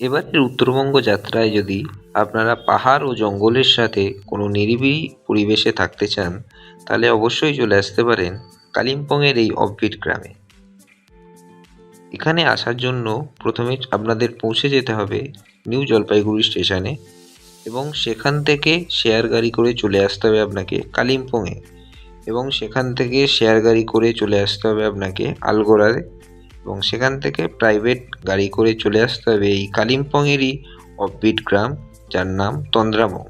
এবারের উত্তরবঙ্গ যাত্রায় যদি আপনারা পাহাড় ও জঙ্গলের সাথে কোনো নিরিবিলি পরিবেশে থাকতে চান, তাহলে অবশ্যই চলে আসতে পারেন কালিম্পংয়ের এই অফবিট গ্রামে। এখানে আসার জন্য প্রথমে আপনাদের পৌঁছে যেতে হবে নিউ জলপাইগুড়ি স্টেশনে, এবং সেখান থেকে শেয়ার গাড়ি করে চলে আসতে হবে আপনাকে কালিম্পংয়ে, এবং সেখান থেকে শেয়ার গাড়ি করে চলে আসতে হবে আপনাকে আলগোড়ায়, এবং সেখান থেকে প্রাইভেট গাড়ি করে চলে আসতে হবে এই কালিম্পংয়েরই অফবিট গ্রাম, যার নাম তন্দ্রামং।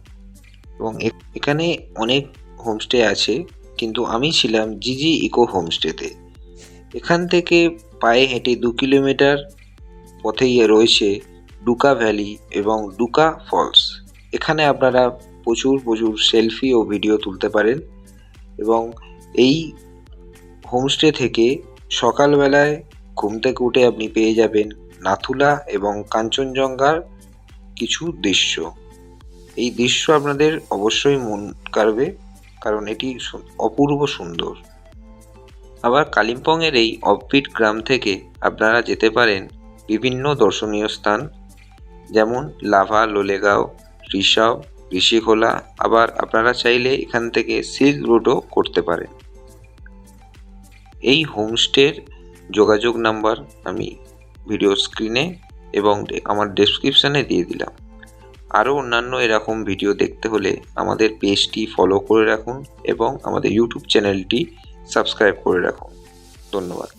এবং এখানে অনেক হোমস্টে আছে, কিন্তু আমি ছিলাম জিজি ইকো হোমস্টেতে। এখান থেকে পায়ে হেঁটে 2 কিলোমিটার পথেই রয়েছে ডুকা ভ্যালি এবং ডুকা ফলস। এখানে আপনারা প্রচুর সেলফি ও ভিডিও তুলতে পারেন, এবং এই হোমস্টে থেকে সকালবেলায় ঘুম থেকে উঠে আপনি পেয়ে যাবেন নাথুলা এবং কাঞ্চনজঙ্ঘার কিছু দৃশ্য। এই দৃশ্য আপনাদের অবশ্যই মন কাড়বে, কারণ এটি অপূর্ব সুন্দর। আবার কালিম্পংয়ের এই অফবিট গ্রাম থেকে আপনারা যেতে পারেন বিভিন্ন দর্শনীয় স্থান, যেমন লাভা লোলেগাঁও, রিসাও, ঋষিখোলা। আবার আপনারা চাইলে এখান থেকে সিল্ক রুটও করতে পারেন। এই হোমস্টের যোগাযোগ নাম্বার আমি ভিডিও স্ক্রিনে এবং আমার ডেসক্রিপশানে দিয়ে দিলাম। আরও অন্যান্য এরকম ভিডিও দেখতে হলে আমাদের পেজটি ফলো করে রাখুন এবং আমাদের ইউটিউব চ্যানেলটি সাবস্ক্রাইব করে রাখুন। ধন্যবাদ।